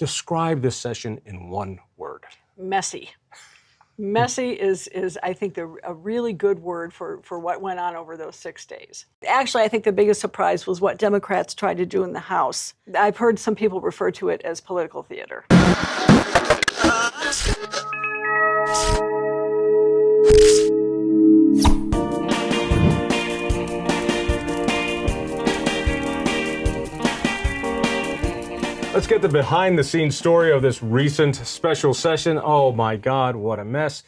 Describe this session in one word. Messy. Messy is I think, a really good word for what went on over those 6 days. Actually, I think the biggest surprise was what Democrats tried to do in the House. I've heard some people refer to it as political theater. Let's get the behind-the-scenes story of this recent special session. Oh my God, what a mess.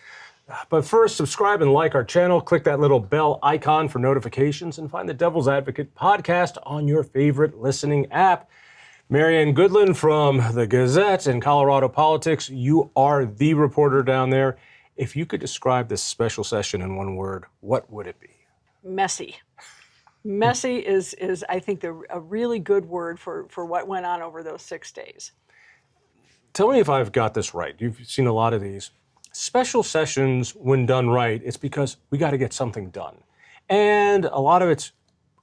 But first, subscribe and like our channel. Click that little bell icon for notifications and find the Devil's Advocate podcast on your favorite listening app. Marianne Goodland from the Gazette and Colorado Politics, you are the reporter down there. If you could describe this special session in one word, what would it be? Messy. Messy is I think, a really good word for what went on over those 6 days. Tell me if I've got this right. You've seen a lot of these. Special sessions, when done right, it's because we got to get something done. And a lot of it's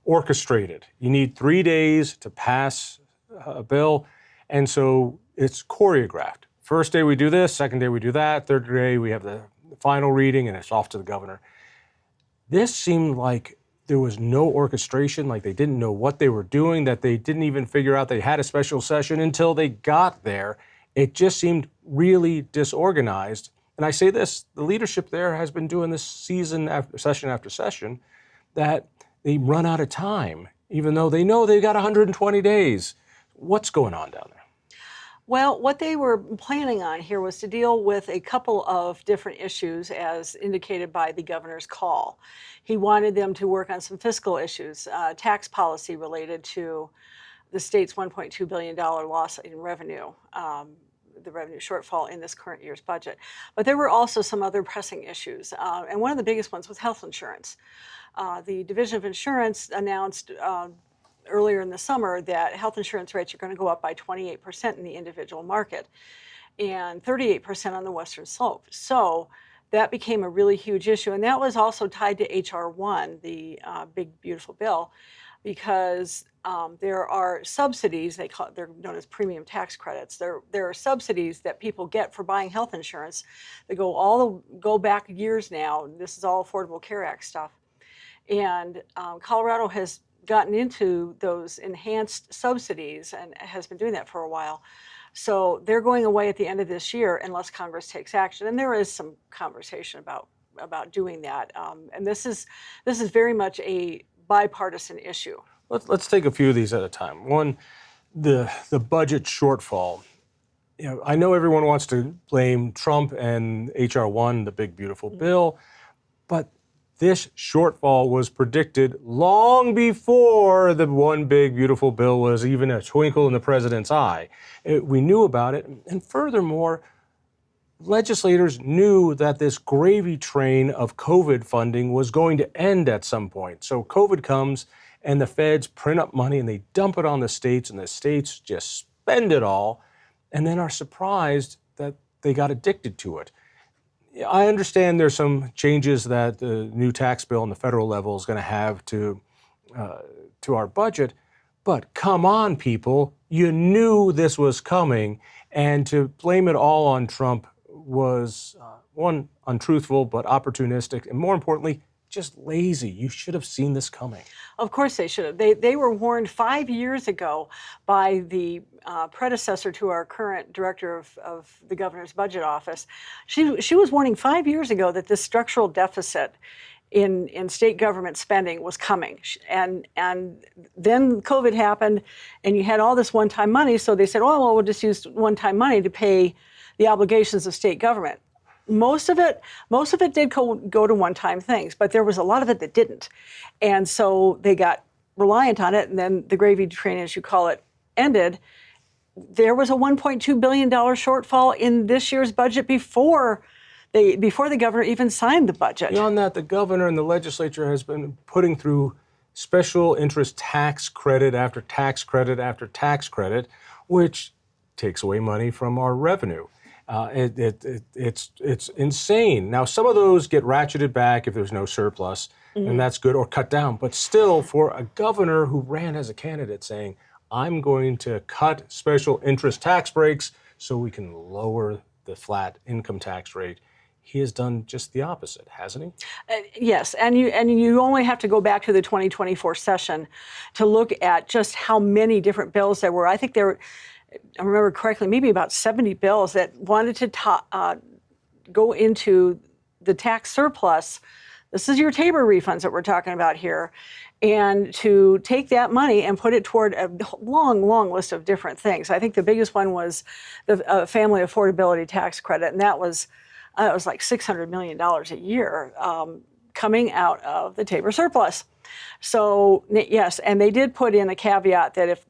orchestrated. You need 3 days to pass a bill, and so it's choreographed. First day we do this, second day we do that, third day we have the final reading, and it's off to the governor. This seemed like there was no orchestration, like they didn't know what they were doing, that they didn't even figure out they had a special session until they got there. It just seemed really disorganized. And I say this, the leadership there has been doing this session after session, that they run out of time, even though they know they've got 120 days. What's going on down there? Well, what they were planning on here was to deal with a couple of different issues as indicated by the governor's call. He wanted them to work on some fiscal issues, tax policy related to the state's $1.2 billion loss in revenue, the revenue shortfall in this current year's budget. But there were also some other pressing issues, and one of the biggest ones was health insurance. The Division of Insurance announced earlier in the summer that health insurance rates are going to go up by 28% in the individual market and 38% on the western slope. So that became a really huge issue. And that was also tied to H.R. 1, the big, beautiful bill, because there are subsidies, they're known as premium tax credits. There are subsidies that people get for buying health insurance that go back years now. This is all Affordable Care Act stuff. And Colorado has gotten into those enhanced subsidies and has been doing that for a while. So they're going away at the end of this year unless Congress takes action. And there is some conversation about doing that. And this is very much a bipartisan issue. Let's take a few of these at a time. One, the budget shortfall. You know, I know everyone wants to blame Trump and H.R. 1, the big, beautiful bill, but this shortfall was predicted long before the one big, beautiful bill was even a twinkle in the president's eye. We knew about it. And furthermore, legislators knew that this gravy train of COVID funding was going to end at some point. So COVID comes and the feds print up money and they dump it on the states, and the states just spend it all and then are surprised that they got addicted to it. I understand there's some changes that the new tax bill on the federal level is going to have to our budget, but come on, people, you knew this was coming, and to blame it all on Trump was, one, untruthful, but opportunistic, and more importantly, just lazy. You should have seen this coming. Of course they should have. They were warned 5 years ago by the predecessor to our current director of the governor's budget office. She was warning 5 years ago that this structural deficit in state government spending was coming. And then COVID happened and you had all this one-time money. So they said, oh, well, we'll just use one-time money to pay the obligations of state government. Most of it did go to one-time things, but there was a lot of it that didn't. And so they got reliant on it, and then the gravy train, as you call it, ended. There was a $1.2 billion shortfall in this year's budget before the governor even signed the budget. Beyond that, the governor and the legislature has been putting through special interest tax credit after tax credit after tax credit, which takes away money from our revenue. It's insane. Now, some of those get ratcheted back if there's no surplus, and that's good, or cut down. But still, for a governor who ran as a candidate saying, I'm going to cut special interest tax breaks so we can lower the flat income tax rate. He has done just the opposite, hasn't he? Yes, and you only have to go back to the 2024 session to look at just how many different bills there were. I think there were, I remember correctly, maybe about 70 bills that wanted to go into the tax surplus. This is your Tabor refunds that we're talking about here, and to take that money and put it toward a long, long list of different things. I think the biggest one was the family affordability tax credit, and that was it was like $600 million a year coming out of the Tabor surplus. So yes, and they did put in a caveat that if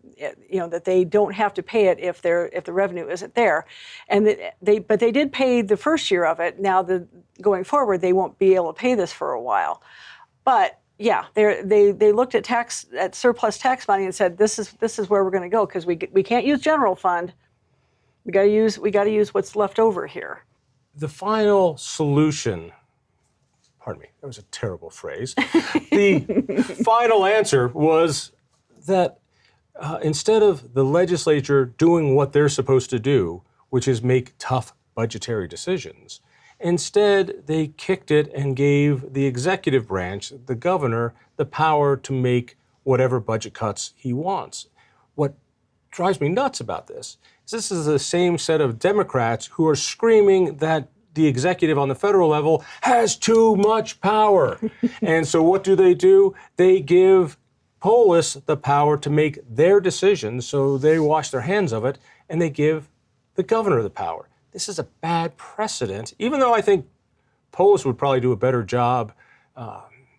that they don't have to pay it if the revenue isn't there, and but they did pay the first year of it. Now going forward, they won't be able to pay this for a while. But yeah, they looked at surplus tax money and said this is where we're going to go, because we can't use general fund. We got to use what's left over here. The final solution, pardon me, that was a terrible phrase. The final answer was that instead of the legislature doing what they're supposed to do, which is make tough budgetary decisions, instead they kicked it and gave the executive branch, the governor, the power to make whatever budget cuts he wants. What drives me nuts about this is the same set of Democrats who are screaming that the executive on the federal level has too much power. And so what do? They give Polis the power to make their decisions, so they wash their hands of it, and they give the governor the power. This is a bad precedent, even though I think Polis would probably do a better job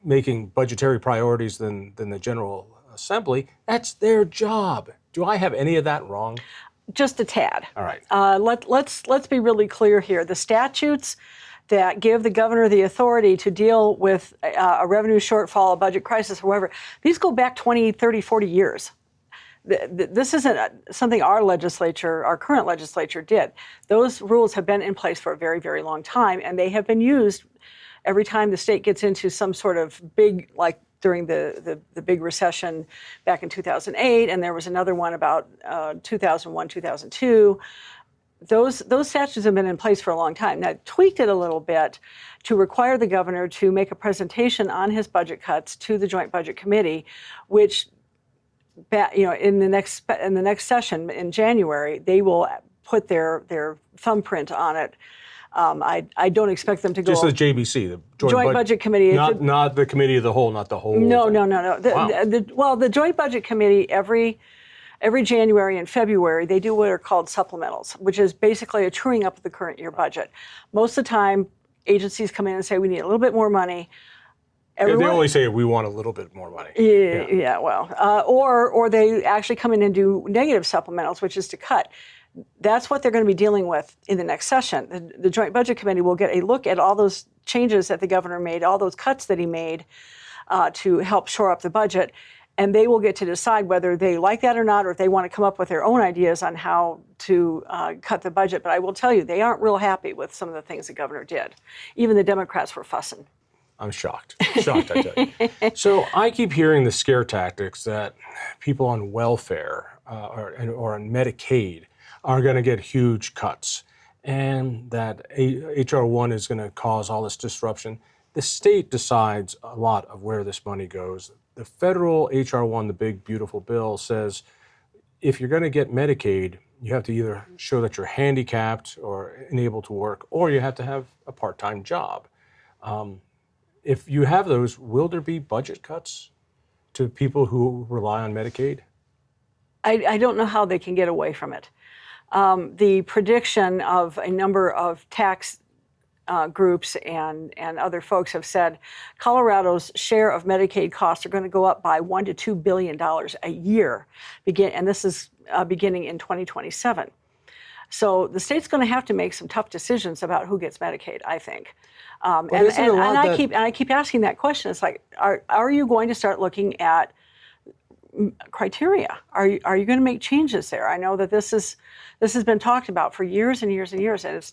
making budgetary priorities than the General Assembly. That's their job. Do I have any of that wrong? Just a tad. All right. Let's be really clear here. The statutes that give the governor the authority to deal with a revenue shortfall, a budget crisis, or whatever, these go back 20, 30, 40 years. This isn't something our current legislature did. Those rules have been in place for a very, very long time, and they have been used every time the state gets into some sort of big, like during the big recession back in 2008, and there was another one about 2001, 2002. Those statutes have been in place for a long time. Now, tweaked it a little bit to require the governor to make a presentation on his budget cuts to the Joint Budget Committee, which, in the next session in January, they will put their thumbprint on it. I don't expect them to go. Just the JBC, the Joint Budget Committee. Not the Committee of the Whole, not the whole. No. Wow. Well, the Joint Budget Committee every January and February, they do what are called supplementals, which is basically a truing up of the current year budget. Most of the time, agencies come in and say, we need a little bit more money. They only say we want a little bit more money. Yeah, well, or they actually come in and do negative supplementals, which is to cut. That's what they're going to be dealing with in the next session. The Joint Budget Committee will get a look at all those changes that the governor made, all those cuts that he made to help shore up the budget, and they will get to decide whether they like that or not, or if they want to come up with their own ideas on how to cut the budget. But I will tell you, they aren't real happy with some of the things the governor did. Even the Democrats were fussing. I'm shocked, I tell you. So I keep hearing the scare tactics that people on welfare or on Medicaid are going to get huge cuts, and that H.R. 1 is going to cause all this disruption. The state decides a lot of where this money goes. The federal H.R. 1, the big, beautiful bill, says if you're going to get Medicaid, you have to either show that you're handicapped or unable to work, or you have to have a part-time job. If you have those, will there be budget cuts to people who rely on Medicaid? I don't know how they can get away from it. The prediction of a number of tax groups and other folks have said Colorado's share of Medicaid costs are going to go up by $1 to $2 billion a year, and this is beginning in 2027. So the state's going to have to make some tough decisions about who gets Medicaid, I think. And I keep asking that question. It's like, are you going to start looking at criteria? Are you going to make changes there? I know that this has been talked about for years and years and years, and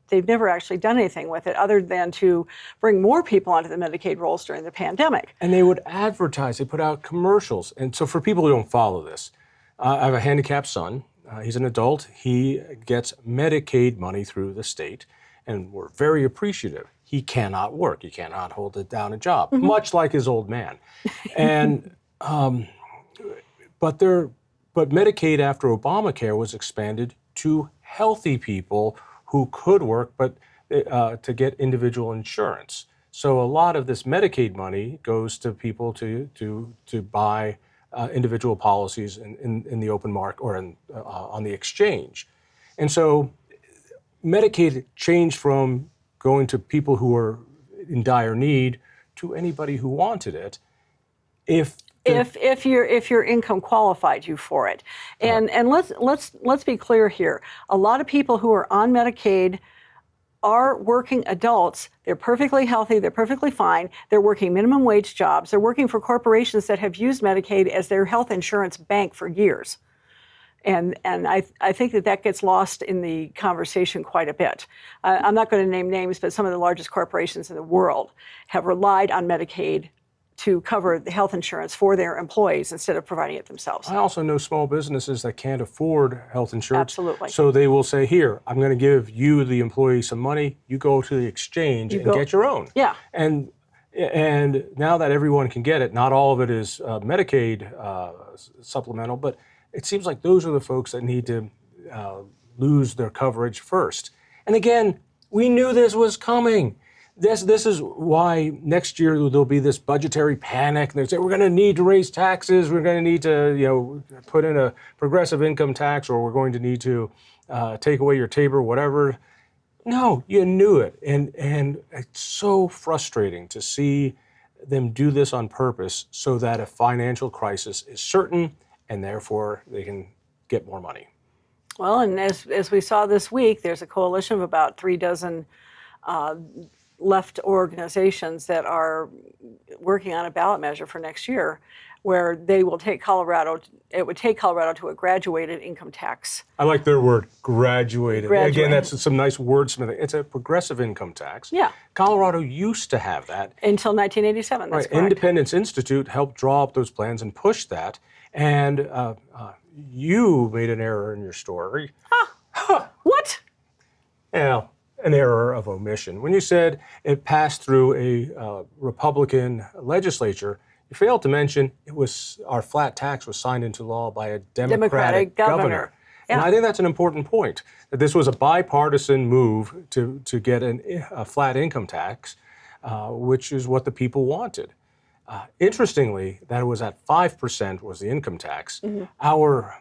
they've never actually done anything with it other than to bring more people onto the Medicaid rolls during the pandemic. And they would advertise, they put out commercials. And so for people who don't follow this, I have a handicapped son. He's an adult. He gets Medicaid money through the state, and we're very appreciative. He cannot work. He cannot hold it down a job, much like his old man. And but Medicaid after Obamacare was expanded to healthy people who could work, but to get individual insurance. So a lot of this Medicaid money goes to people to buy individual policies in the open market or on the exchange. And so Medicaid changed from going to people who were in dire need to anybody who wanted it. If your income qualified you for it. And let's be clear here. A lot of people who are on Medicaid are working adults. They're perfectly healthy. They're perfectly fine. They're working minimum wage jobs. They're working for corporations that have used Medicaid as their health insurance bank for years. And I think that gets lost in the conversation quite a bit. I'm not going to name names, but some of the largest corporations in the world have relied on Medicaid to cover the health insurance for their employees instead of providing it themselves. I also know small businesses that can't afford health insurance. Absolutely. So they will say, here, I'm going to give you, the employee, some money. You go to the exchange and get your own. Yeah. And now that everyone can get it, not all of it is Medicaid supplemental, but it seems like those are the folks that need to lose their coverage first. And again, we knew this was coming. This is why next year there'll be this budgetary panic. They say we're going to need to raise taxes. We're going to need to put in a progressive income tax, or we're going to need to take away your TABOR, whatever. No, you knew it, and it's so frustrating to see them do this on purpose so that a financial crisis is certain, and therefore they can get more money. Well, and as we saw this week, there's a coalition of about 3 dozen left organizations that are working on a ballot measure for next year where they will take Colorado, it would take Colorado to a graduated income tax. I like their word, graduated. Again, that's some nice wordsmithing. It's a progressive income tax. Yeah. Colorado used to have that. Until 1987, that's correct. Independence Institute helped draw up those plans and push that. And you made an error in your story. What? Yeah. An error of omission. When you said it passed through a Republican legislature, you failed to mention our flat tax was signed into law by a Democratic governor. Yeah. And I think that's an important point, that this was a bipartisan move to get a flat income tax, which is what the people wanted. Interestingly, that it was at 5% was the income tax. Mm-hmm. Our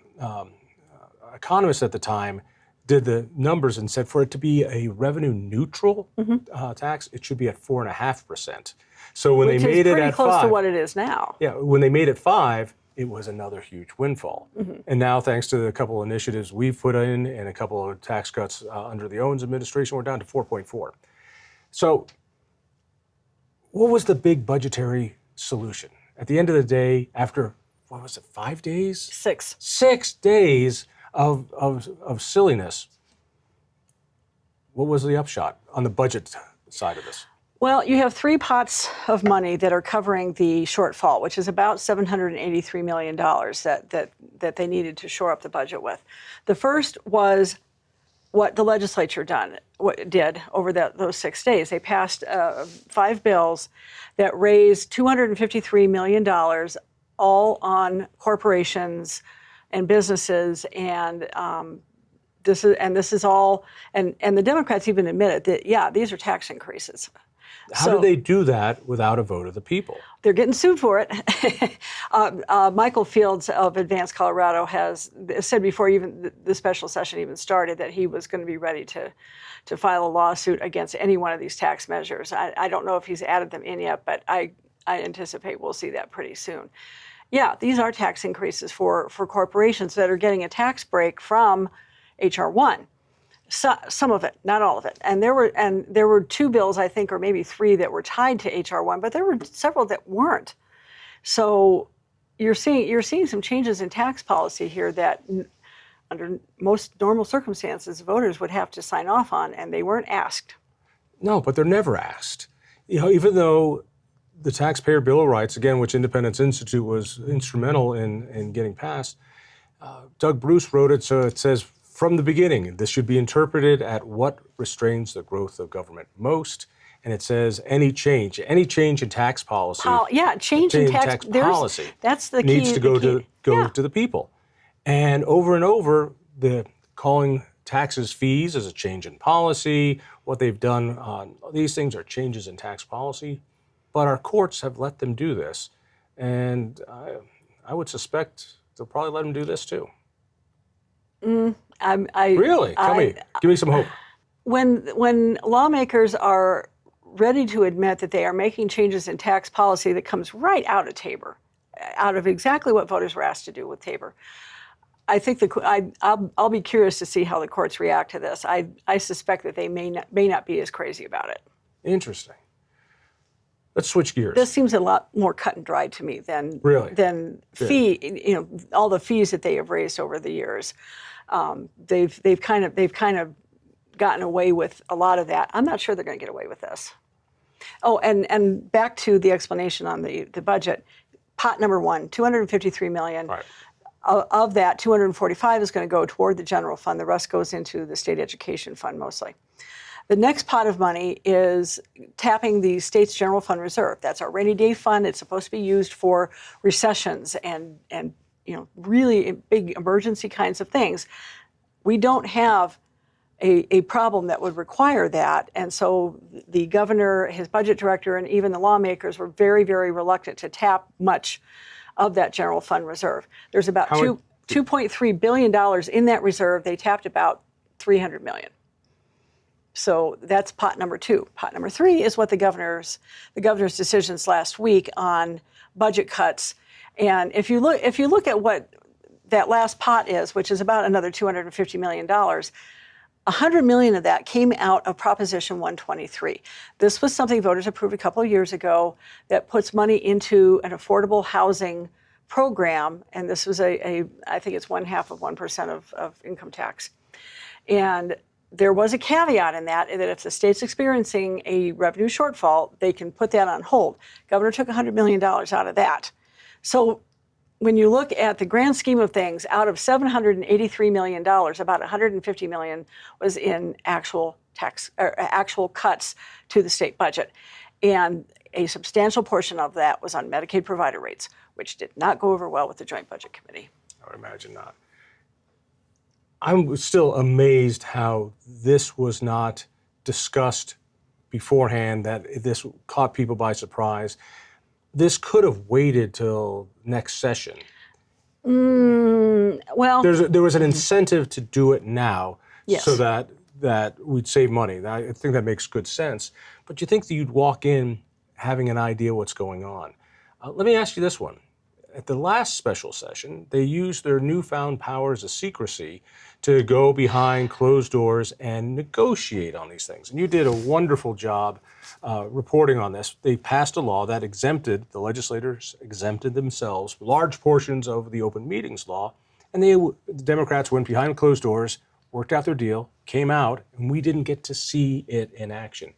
economists at the time did the numbers and said for it to be a revenue neutral tax, it should be at 4.5%. So when they made it at 5, close to what it is now. Yeah, when they made it 5, it was another huge windfall. Mm-hmm. And now, thanks to a couple of initiatives we've put in and a couple of tax cuts under the Owens administration, we're down to 4.4. So, what was the big budgetary solution? At the end of the day, after 5 days? 6. 6 days of silliness. What was the upshot on the budget side of this? Well, you have 3 pots of money that are covering the shortfall, which is about $783 million that they needed to shore up the budget with. The first was what the legislature did over those 6 days. They passed 5 bills that raised $253 million, all on corporations and businesses, and this is all. And the Democrats even admitted that these are tax increases. How do they do that without a vote of the people? They're getting sued for it. Michael Fields of Advanced Colorado has said before even the special session even started that he was going to be ready to file a lawsuit against any one of these tax measures. I don't know if he's added them in yet, but I anticipate we'll see that pretty soon. Yeah, these are tax increases for corporations that are getting a tax break from H.R. 1. So, some of it, not all of it. And there were 2 bills, I think, or maybe 3 that were tied to H.R. 1, but there were several that weren't. So you're seeing some changes in tax policy here that under most normal circumstances, voters would have to sign off on, and they weren't asked. No, but they're never asked. Even though the Taxpayer Bill of Rights, again, which Independence Institute was instrumental in getting passed, Doug Bruce wrote it, so it says, from the beginning, this should be interpreted at what restrains the growth of government most. And it says any change in tax policy, change in tax policy that's the needs key, to go the key. to the people. And over, the calling taxes fees as a change in policy. What they've done on these things are changes in tax policy, but our courts have let them do this, and I would suspect they'll probably let them do this too. Really? Give me some hope. When lawmakers are ready to admit that they are making changes in tax policy that comes right out of Tabor, out of exactly what voters were asked to do with Tabor, I think I'll be curious to see how the courts react to this. I suspect that they may not be as crazy about it. Interesting. Let's switch gears. This seems a lot more cut and dried to me than all the fees that they have raised over the years. They've kind of gotten away with a lot of that. I'm not sure they're going to get away with this. Oh, and back to the explanation on the budget. Pot number one, $253 million. Right. Of that, 245 is going to go toward the general fund. The rest goes into the state education fund mostly. The next pot of money is tapping the state's general fund reserve. That's our rainy day fund. It's supposed to be used for recessions and really big emergency kinds of things. We don't have a problem that would require that. And so the governor, his budget director, and even the lawmakers were very, very reluctant to tap much of that general fund reserve. There's about $2.3 billion in that reserve. They tapped about $300 million. So that's pot number two. Pot number three is what the governor's decisions last week on budget cuts. And if you look at what that last pot is, which is about another $250 million, $100 million of that came out of Proposition 123. This was something voters approved a couple of years ago that puts money into an affordable housing program, and this was I think it's 0.5% of income tax. And there was a caveat in that if the state's experiencing a revenue shortfall, they can put that on hold. Governor took $100 million out of that. So when you look at the grand scheme of things, out of $783 million, about $150 million was in actual cuts to the state budget. And a substantial portion of that was on Medicaid provider rates, which did not go over well with the Joint Budget Committee. I would imagine not. I'm still amazed how this was not discussed beforehand, that this caught people by surprise. This could have waited till next session. Well, there was an incentive to do it now, yes, so that we'd save money. I think that makes good sense. But you think that you'd walk in having an idea what's going on. Let me ask you this one. At the last special session, they used their newfound powers of secrecy to go behind closed doors and negotiate on these things. And you did a wonderful job reporting on this. They passed a law that the legislators exempted themselves large portions of the open meetings law, and the Democrats went behind closed doors, worked out their deal, came out, and we didn't get to see it in action.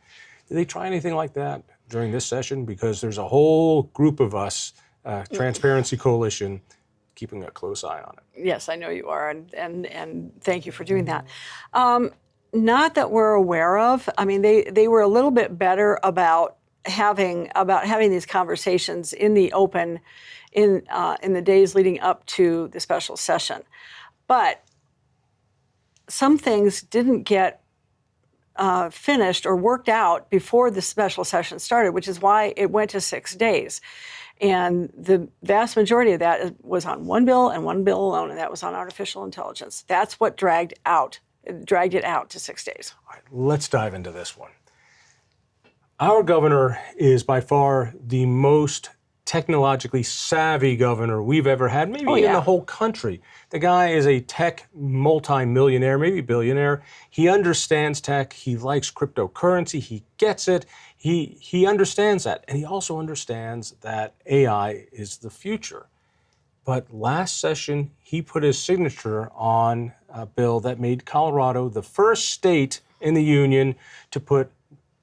Did they try anything like that during this session? Because there's a whole group of us, Transparency Coalition, keeping a close eye on it. Yes, I know you are, and thank you for doing that. Not that we're aware of. I mean, they were a little bit better about having these conversations in the open in the days leading up to the special session, but some things didn't get finished or worked out before the special session started, which is why it went to 6 days. And the vast majority of that was on one bill and one bill alone, and that was on artificial intelligence. That's what dragged it out to 6 days. All right, let's dive into this one. Our governor is by far the most technologically savvy governor we've ever had, maybe in the whole country. The guy is a tech multi-millionaire, maybe billionaire. He understands tech. He likes cryptocurrency. He gets it. He understands that. And he also understands that AI is the future. But last session, he put his signature on a bill that made Colorado the first state in the union to put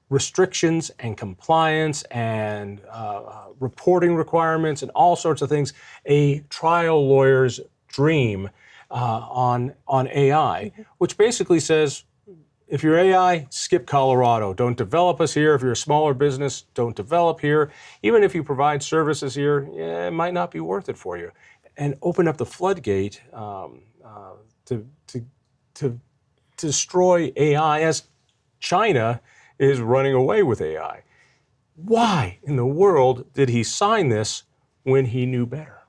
restrictions and compliance and reporting requirements and all sorts of things, a trial lawyer's dream, on AI, which basically says, if you're AI, skip Colorado. Don't develop us here. If you're a smaller business, don't develop here. Even if you provide services here, yeah, it might not be worth it for you. And open up the floodgate to destroy AI as China is running away with AI. Why in the world did he sign this when he knew better?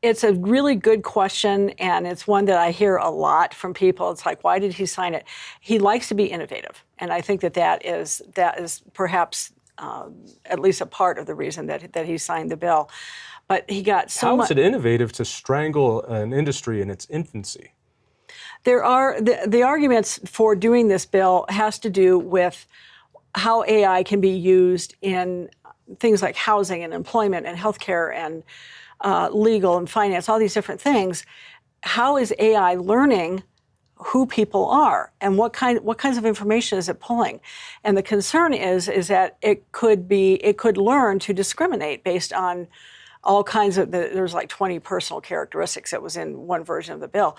It's a really good question, and it's one that I hear a lot from people. It's like, why did he sign it? He likes to be innovative, and I think that is perhaps at least a part of the reason that he signed the bill. But he got so much. How is it innovative to strangle an industry in its infancy? There are the arguments for doing this bill has to do with how AI can be used in things like housing and employment and healthcare and legal and finance, all these different things. How is AI learning who people are and what kinds of information is it pulling? And the concern is that it could learn to discriminate based on all kinds of there's like 20 personal characteristics that was in one version of the bill.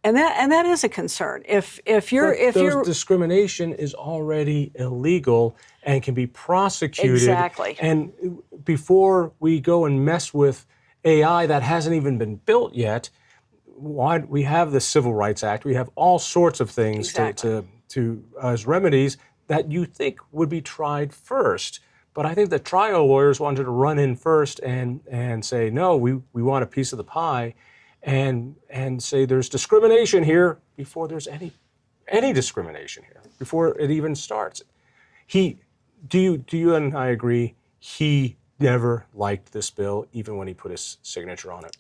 And that is a concern. If discrimination is already illegal and can be prosecuted. Exactly. And before we go and mess with AI that hasn't even been built yet, we have the Civil Rights Act. We have all sorts of things to as remedies that you think would be tried first. But I think the trial lawyers wanted to run in first and say, no, we want a piece of the pie. And say there's discrimination here before there's any discrimination here, before it even starts. Do you and I agree he never liked this bill, even when he put his signature on it?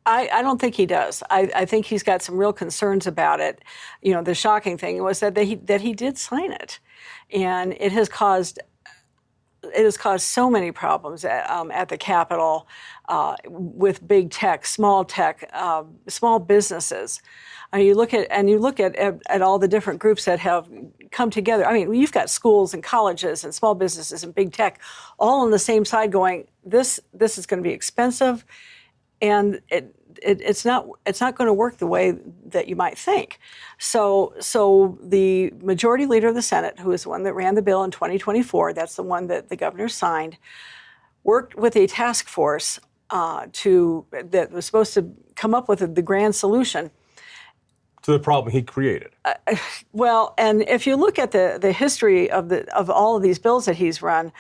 I don't think he does. I think he's got some real concerns about it. You know, the shocking thing was that he did sign it, and it has caused so many problems at the Capitol with big tech, small businesses. You look at all the different groups that have come together. I mean, you've got schools and colleges and small businesses and big tech all on the same side going, this is going to be expensive, and it's not going to work the way that you might think. So the majority leader of the Senate, who is the one that ran the bill in 2024, that's the one that the governor signed, worked with a task force that was supposed to come up with the grand solution to the problem he created. Well, and if you look at the history of all of these bills that he's run,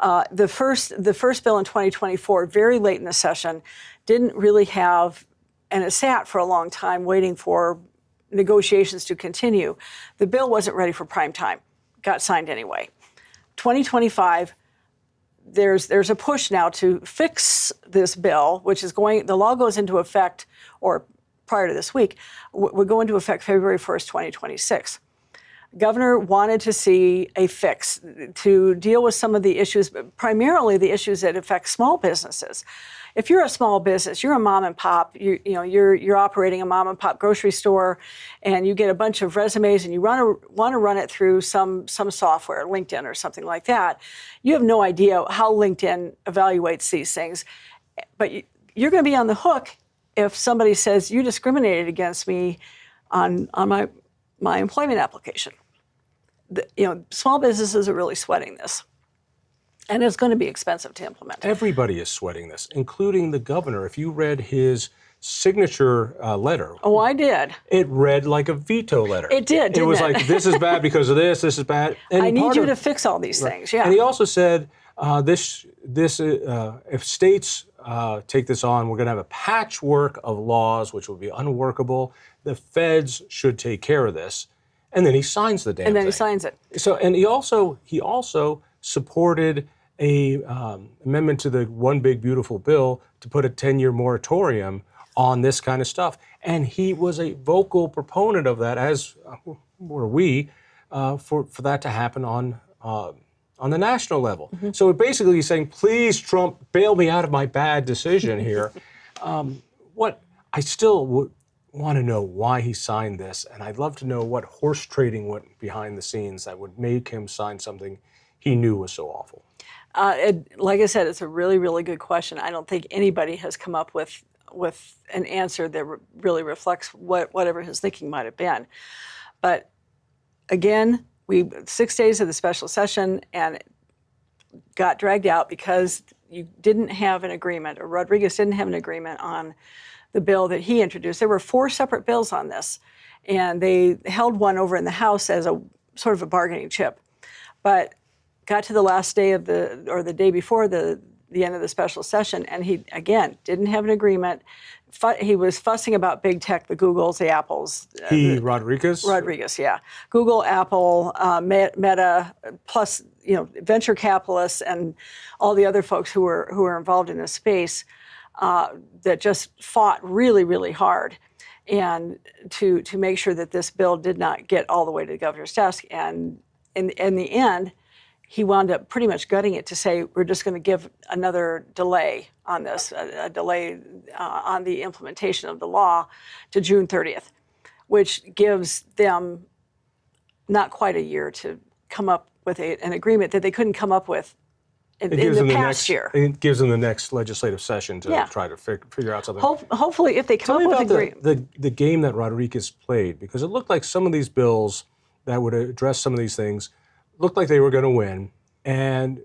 the first bill in 2024, very late in the session, didn't really have, and it sat for a long time waiting for negotiations to continue. The bill wasn't ready for prime time, got signed anyway. 2025, there's a push now to fix this bill, the law goes into effect, or prior to this week, would go into effect February 1st, 2026. Governor wanted to see a fix to deal with some of the issues, primarily the issues that affect small businesses. If you're a small business, you're a mom and pop, you're operating a mom and pop grocery store, and you get a bunch of resumes and you want to run it through some software, LinkedIn or something like that. You have no idea how LinkedIn evaluates these things, but you're going to be on the hook if somebody says you discriminated against me on my employment application. Small businesses are really sweating this. And it's going to be expensive to implement. Everybody is sweating this, including the governor. If you read his signature letter. Oh, I did. It read like a veto letter. It did, didn't it? It was like, this is bad because of this is bad. And I need you to fix all these things, yeah. And he also said, if states take this on, we're going to have a patchwork of laws which will be unworkable. The feds should take care of this. And then he signs the damn thing. And then he signs it. So, and he also supported a amendment to the One Big Beautiful Bill to put a 10-year moratorium on this kind of stuff. And he was a vocal proponent of that, as were we, for that to happen on the national level. Mm-hmm. So basically he's saying, please, Trump, bail me out of my bad decision here. I still would want to know why he signed this, and I'd love to know what horse trading went behind the scenes that would make him sign something he knew was so awful. Like I said, it's a really, really good question. I don't think anybody has come up with an answer that really reflects whatever his thinking might have been. But again, 6 days of the special session, and it got dragged out because you didn't have an agreement, or Rodriguez didn't have an agreement on the bill that he introduced. There were 4 separate bills on this, and they held one over in the House as a sort of a bargaining chip. But got to the last day of the day before the end of the special session, and he, again, didn't have an agreement. He was fussing about big tech, the Googles, the Apples. Rodriguez? Rodriguez, yeah. Google, Apple, Meta, plus venture capitalists and all the other folks who were involved in this space that just fought really, really hard, and to make sure that this bill did not get all the way to the governor's desk. And in the end, he wound up pretty much gutting it to say, we're just going to give another delay on this, a delay on the implementation of the law to June 30th, which gives them not quite a year to come up with an agreement that they couldn't come up with in the past year. It gives them the next legislative session to try to figure out something. Hopefully, if they come up with an agreement. The game that Rodriguez played, because it looked like some of these bills that would address some of these things looked like they were going to win, and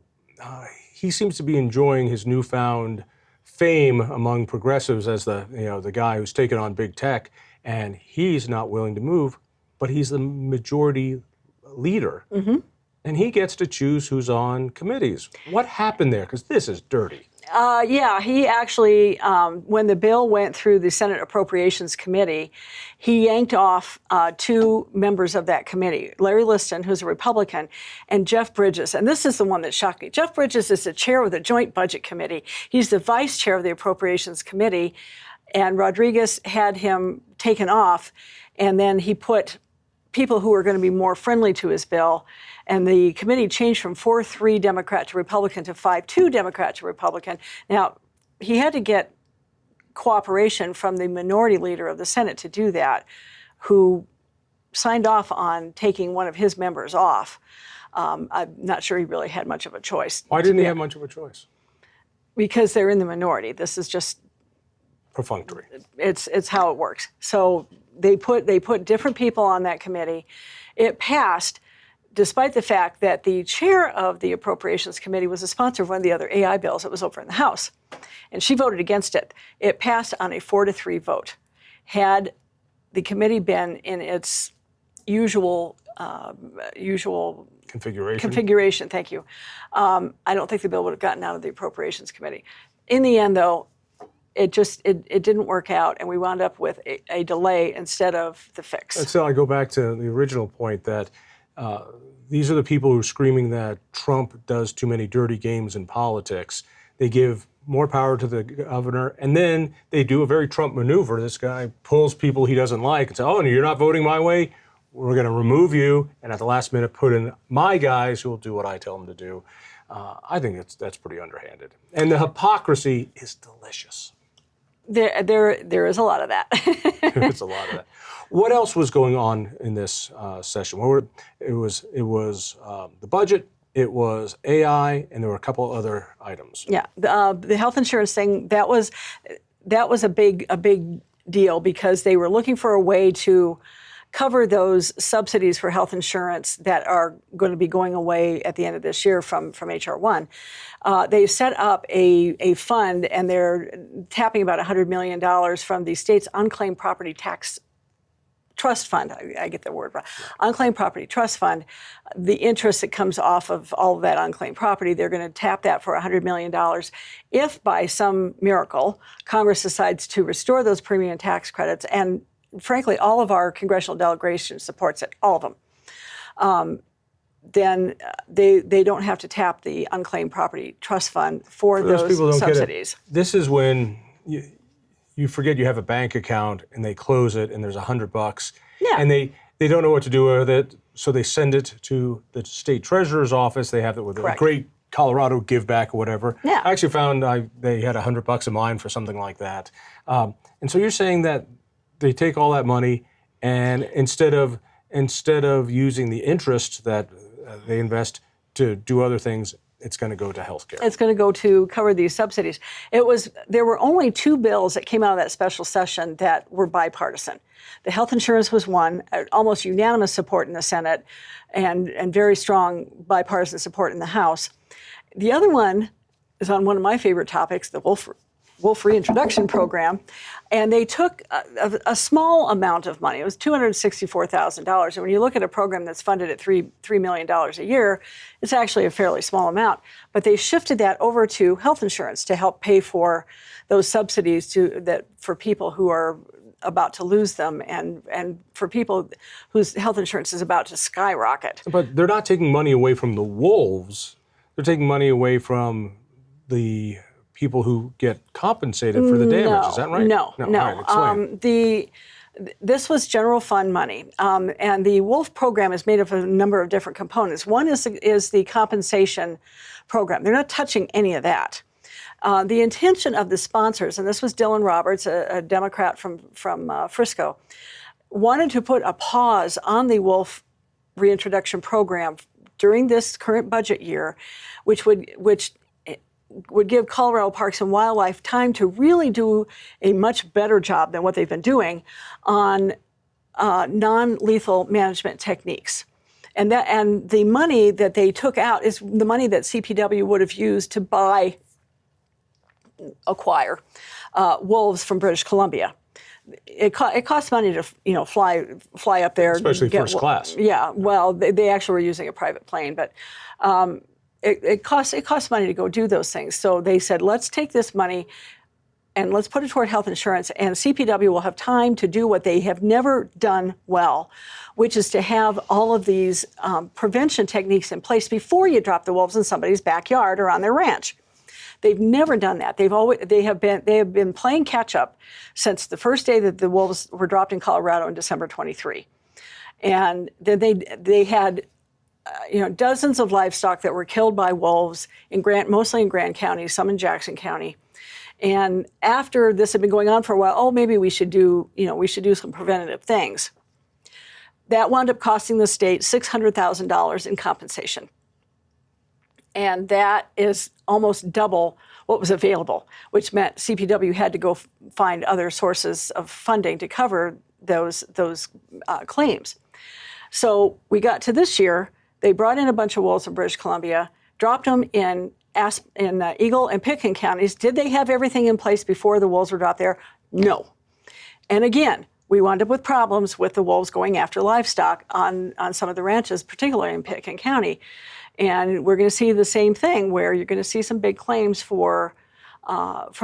he seems to be enjoying his newfound fame among progressives as the guy who's taken on big tech, and he's not willing to move, but he's the majority leader, and he gets to choose who's on committees. What happened there? Because this is dirty. He actually, when the bill went through the Senate Appropriations Committee, he yanked off 2 members of that committee, Larry Liston, who's a Republican, and Jeff Bridges. And this is the one that shocked me. Jeff Bridges is the chair of the Joint Budget Committee. He's the vice chair of the Appropriations Committee, and Rodriguez had him taken off, and then he put people who were going to be more friendly to his bill. And the committee changed from 4-3 Democrat to Republican to 5-2 Democrat to Republican. Now, he had to get cooperation from the minority leader of the Senate to do that, who signed off on taking one of his members off. I'm not sure he really had much of a choice. Why didn't he have much of a choice? Because they're in the minority. This is just perfunctory. It's how it works. So they put different people on that committee. It passed, despite the fact that the chair of the Appropriations Committee was a sponsor of one of the other AI bills that was over in the House, and she voted against it. It passed on a 4-3 vote. Had the committee been in its usual configuration, thank you, I don't think the bill would have gotten out of the Appropriations Committee. In the end, though, it didn't work out, and we wound up with a delay instead of the fix. And so I go back to the original point that these are the people who are screaming that Trump does too many dirty games in politics. They give more power to the governor, and then they do a very Trump maneuver. This guy pulls people he doesn't like and says, oh, and you're not voting my way? We're going to remove you, and at the last minute put in my guys who will do what I tell them to do. I think that's pretty underhanded. And the hypocrisy is delicious. There is a lot of that. There's a lot of that. What else was going on in this session? It was the budget, it was AI, and there were a couple other items. Yeah, the health insurance thing, that was a big deal, because they were looking for a way to cover those subsidies for health insurance that are going to be going away at the end of this year from H.R. 1. They set up a fund, and they're tapping about $100 million from the state's unclaimed property tax trust fund. I get the word wrong. Unclaimed property trust fund. The interest that comes off of all of that unclaimed property, they're going to tap that for $100 million. If by some miracle Congress decides to restore those premium tax credits, and frankly, all of our congressional delegation supports it, all of them, then they don't have to tap the unclaimed property trust fund for those people don't subsidies. Get it. This is when you forget you have a bank account and they close it and there's $100, and they don't know what to do with it, so they send it to the state treasurer's office. They have it with a great Colorado give back or whatever. Yeah. I actually found they had $100 of mine for something like that. And so you're saying that they take all that money, and instead of using the interest that they invest to do other things, it's going to go to healthcare. It's going to go to cover these subsidies. There were only 2 bills that came out of that special session that were bipartisan. The health insurance was one, almost unanimous support in the Senate, and very strong bipartisan support in the House. The other one is on one of my favorite topics, the Wolf reintroduction program, and they took a small amount of money. It was $264,000. And when you look at a program that's funded at $3 million a year, it's actually a fairly small amount. But they shifted that over to health insurance to help pay for those subsidies for people who are about to lose them and for people whose health insurance is about to skyrocket. But they're not taking money away from the wolves. They're taking money away from the people who get compensated for the damage. Is that right? No. All right, explain. This was general fund money, and the WOLF program is made up of a number of different components. One is the compensation program. They're not touching any of that. The intention of the sponsors, and this was Dylan Roberts, a Democrat from Frisco, wanted to put a pause on the WOLF reintroduction program during this current budget year, which would give Colorado Parks and Wildlife time to really do a much better job than what they've been doing on non-lethal management techniques. And the money that they took out is the money that CPW would have used to acquire wolves from British Columbia. It costs money to fly up there, especially first class. Yeah, well, they actually were using a private plane, but it costs money to go do those things. So they said, let's take this money and let's put it toward health insurance, and CPW will have time to do what they have never done well, which is to have all of these prevention techniques in place before you drop the wolves in somebody's backyard or on their ranch. They've never done that. They have been playing catch up since the first day that the wolves were dropped in Colorado in December 23, and then they had dozens of livestock that were killed by wolves mostly in Grand County, some in Jackson County. And after this had been going on for a while, maybe we should do some preventative things. That wound up costing the state $600,000 in compensation. And that is almost double what was available, which meant CPW had to go find other sources of funding to cover those claims. So we got to this year. They brought in a bunch of wolves from British Columbia, dropped them in Eagle and Pitkin counties. Did they have everything in place before the wolves were dropped there? No. And again, we wound up with problems with the wolves going after livestock on some of the ranches, particularly in Pitkin County. And we're going to see the same thing where you're going to see some big claims from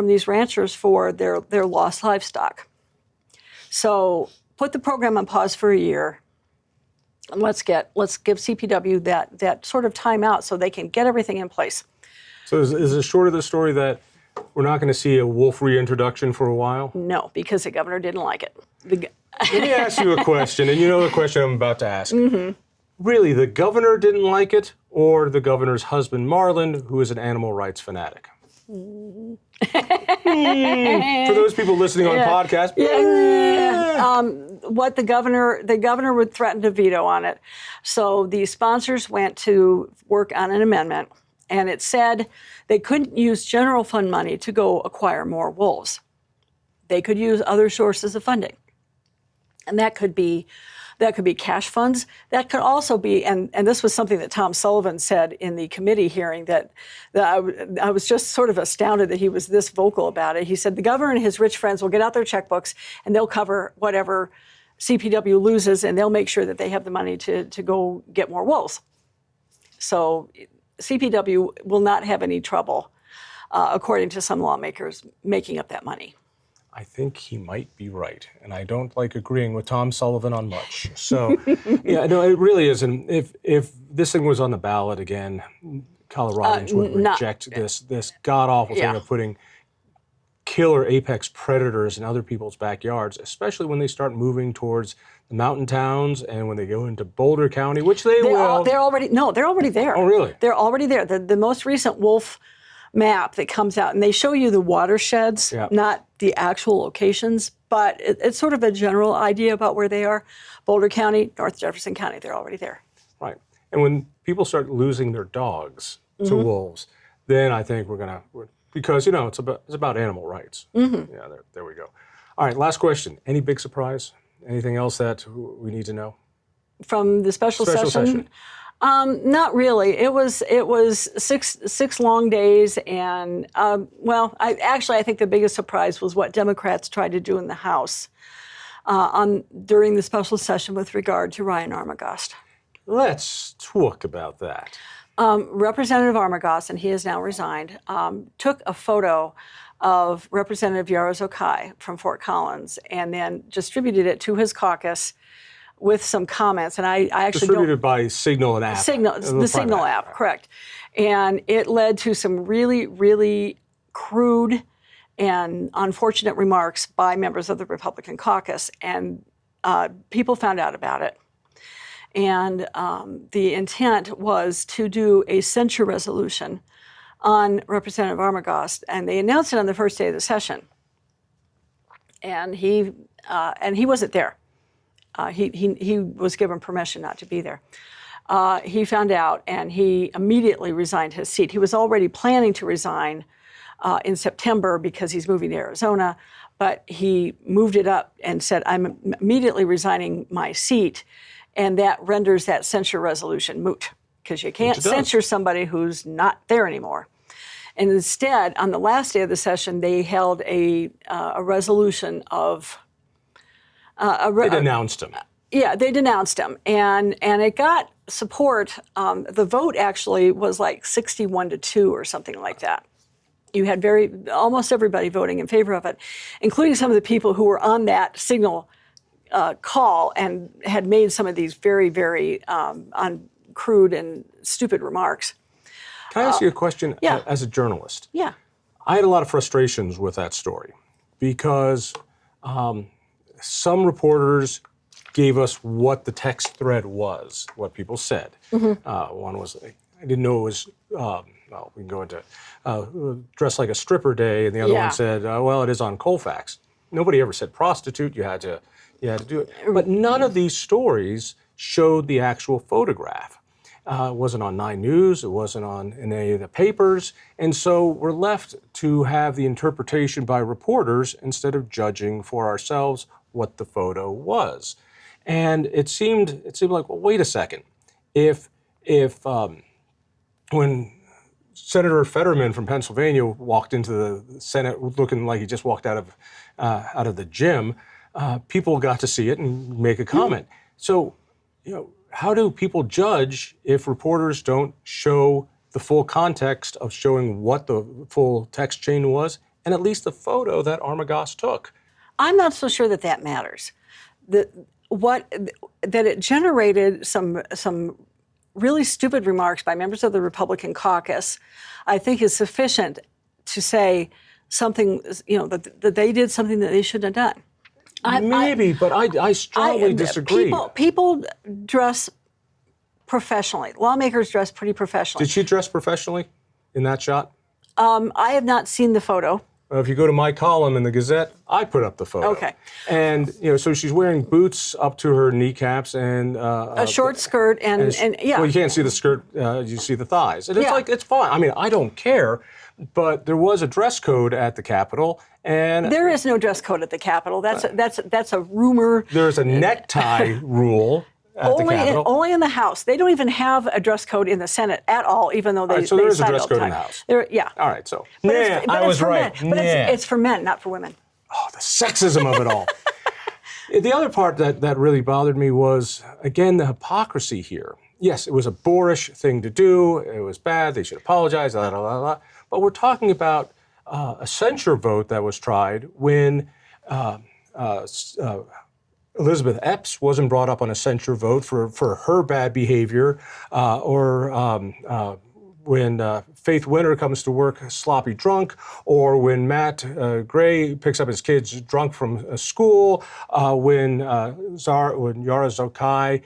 these ranchers for their lost livestock. So put the program on pause for a year. And let's give CPW that sort of time out so they can get everything in place. So is it short of the story that we're not going to see a wolf reintroduction for a while? No, because the governor didn't like it. Let me ask you a question, and you know the question I'm about to ask. Mm-hmm. Really, the governor didn't like it, or the governor's husband, Marlin, who is an animal rights fanatic? For those people listening on podcast. What the governor would threaten to veto on it. So the sponsors went to work on an amendment, and it said they couldn't use general fund money to go acquire more wolves. They could use other sources of funding. And that could be cash funds. That could also be, and this was something that Tom Sullivan said in the committee hearing that I was just sort of astounded that he was this vocal about it. He said the governor and his rich friends will get out their checkbooks and they'll cover whatever CPW loses, and they'll make sure that they have the money to go get more wolves. So CPW will not have any trouble, according to some lawmakers, making up that money. I think he might be right, and I don't like agreeing with Tom Sullivan on much. So, yeah, no, it really isn't. If this thing was on the ballot again, Coloradans would reject this god-awful thing of putting killer apex predators in other people's backyards, especially when they start moving towards the mountain towns and when they go into Boulder County, which they will. They're already there. Oh, really? They're already there. The most recent wolf map that comes out, and they show you the watersheds, not the actual locations, but it's sort of a general idea about where they are. Boulder County, North Jefferson County, they're already there. Right. And when people start losing their dogs, to wolves, then I think because it's about animal rights. Yeah, there we go. All right, last question. Any big surprise? Anything else that we need to know? From the special session? Not really. It was six long days, and I think the biggest surprise was what Democrats tried to do in the House during the special session with regard to Ryan Armagost. Let's talk about that. Representative Armagost, and he has now resigned, took a photo of Representative Yara Zokai from Fort Collins and then distributed it to his caucus with some comments. And I actually distributed by Signal and app. The Signal app, correct. And it led to some really, really crude and unfortunate remarks by members of the Republican caucus. And people found out about it. And the intent was to do a censure resolution on Representative Armagost, and they announced it on the first day of the session. And he wasn't there. He was given permission not to be there. He found out, and he immediately resigned his seat. He was already planning to resign in September because he's moving to Arizona, but he moved it up and said, "I'm immediately resigning my seat," and that renders that censure resolution moot because you can't censure somebody who's not there anymore. And instead, on the last day of the session, they held a resolution of... They denounced him. Yeah, they denounced him. And it got support. The vote actually was like 61-2 or something like that. You had almost everybody voting in favor of it, including some of the people who were on that Signal call and had made some of these very, very crude and stupid remarks. Can I ask you a question as a journalist? Yeah. I had a lot of frustrations with that story because some reporters gave us what the text thread was, what people said. One was, I didn't know it was, we can go into dress like a stripper day, and the other one said, it is on Colfax. Nobody ever said prostitute, you had to do it. But none of these stories showed the actual photograph. It wasn't on 9 News, it wasn't in any of the papers, and so we're left to have the interpretation by reporters instead of judging for ourselves what the photo was. And it seemed like, well, wait a second. If when Senator Fetterman from Pennsylvania walked into the Senate looking like he just walked out of the gym, people got to see it and make a comment. So, how do people judge if reporters don't show the full context of showing what the full text chain was, and at least the photo that Armagost took? I'm not so sure that matters. That it generated some really stupid remarks by members of the Republican caucus, I think is sufficient to say something, that they did something that they shouldn't have done. But I strongly disagree. People dress professionally. Lawmakers dress pretty professionally. Did she dress professionally in that shot? I have not seen the photo. If you go to my column in the Gazette, I put up the photo. Okay. And, so she's wearing boots up to her kneecaps and... a short skirt and yeah. Well, you can't see the skirt, you see the thighs. And it's it's fine. I mean, I don't care, but there was a dress code at the Capitol, and... There is no dress code at the Capitol. That's a rumor. There's a necktie rule at the Capitol. Only in the House. They don't even have a dress code in the Senate at all, even though they so there is a dress all the code time. in the House. Yeah. All right, so... I was right. But it's for men, not for women. Oh, the sexism of it all. The other part that really bothered me was, again, the hypocrisy here. Yes, it was a boorish thing to do. It was bad. They should apologize, blah, blah, blah, blah. But we're talking about a censure vote that was tried when Elizabeth Epps wasn't brought up on a censure vote for her bad behavior, or when Faith Winter comes to work sloppy drunk, or when Matt Gray picks up his kids drunk from school, when Yara Zokai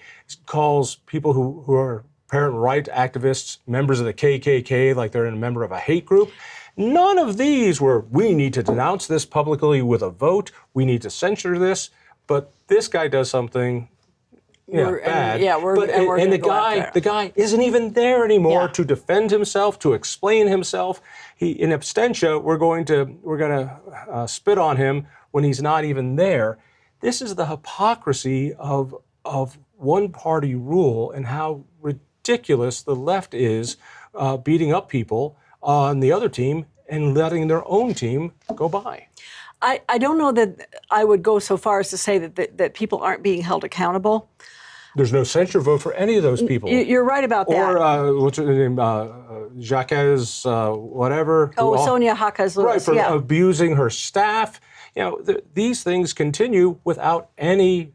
calls people who are parent right activists members of the KKK like they're a member of a hate group. None of these were, we need to denounce this publicly with a vote, we need to censure this. But this guy does something bad. We're And going to go after the guy isn't even there anymore Yeah. to defend himself, to explain himself. In absentia, we're going to spit on him when he's not even there. This is the hypocrisy of one-party rule and how ridiculous the left is beating up people on the other team and letting their own team go by. I don't know that I would go so far as to say that people aren't being held accountable. There's no censure vote for any of those people. You're right about that. Or what's her name? Jacques, whatever. Sonia Hawkes Lewis. Right, for yeah. abusing her staff. These things continue without any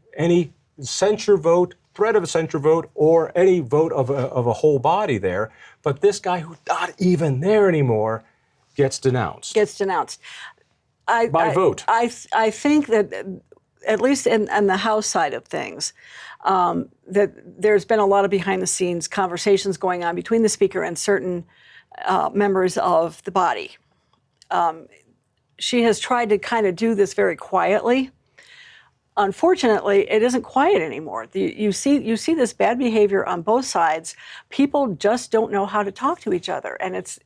censure vote, threat of a censure vote, or any vote of a whole body there. But this guy who's not even there anymore gets denounced. By vote. I think that, at least in the House side of things, that there's been a lot of behind-the-scenes conversations going on between the Speaker and certain members of the body. She has tried to kind of do this very quietly. Unfortunately, it isn't quiet anymore. You see this bad behavior on both sides. People just don't know how to talk to each other, and it's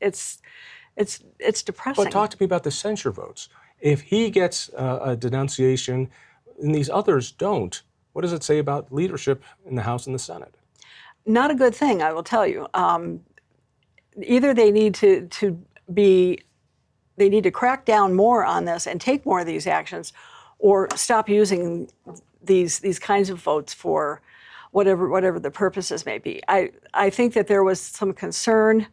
depressing. But talk to me about the censure votes. If he gets a denunciation and these others don't, what does it say about leadership in the House and the Senate? Not a good thing, I will tell you. Either they need to crack down more on this and take more of these actions, or stop using these kinds of votes for whatever the purposes may be. I think that there was some concern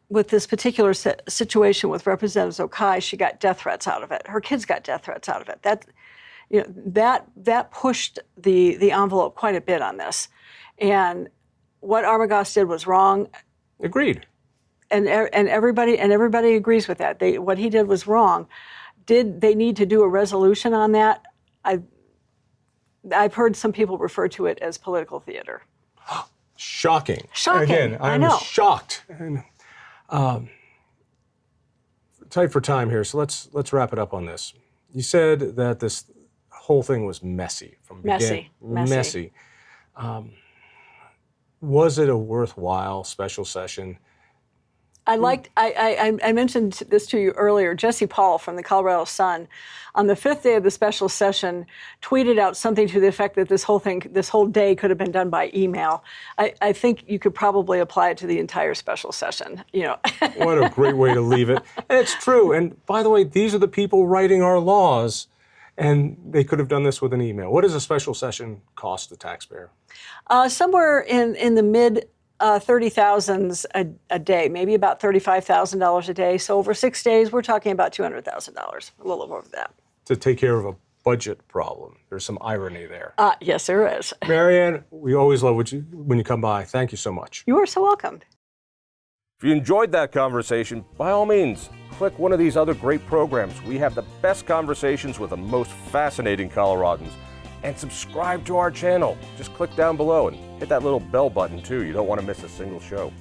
with this particular situation with Representative Okai. She got death threats out of it. Her kids got death threats out of it. That pushed the envelope quite a bit on this. And what Armagost did was wrong. Agreed. And everybody agrees with that. What he did was wrong. Did they need to do a resolution on that? I've heard some people refer to it as political theater. Shocking. Shocking. Again, I I'm know. shocked. And, tight for time here, so let's wrap it up on this. You said that this whole thing was messy from beginning. Messy. Was it a worthwhile special session? I mentioned this to you earlier. Jesse Paul from the Colorado Sun, on the 5th day of the special session, tweeted out something to the effect that this whole day could have been done by email. I think you could probably apply it to the entire special session. What a great way to leave it. And it's true. And by the way, these are the people writing our laws, and they could have done this with an email. What does a special session cost the taxpayer? Somewhere in the mid 30,000s a day, maybe about $35,000 a day. So over 6 days, we're talking about $200,000, a little over that. To take care of a budget problem. There's some irony there. Yes, there is. Marianne, we always love when you come by. Thank you so much. You are so welcome. If you enjoyed that conversation, by all means, click one of these other great programs. We have the best conversations with the most fascinating Coloradans. And subscribe to our channel. Just click down below and hit that little bell button too. You don't want to miss a single show.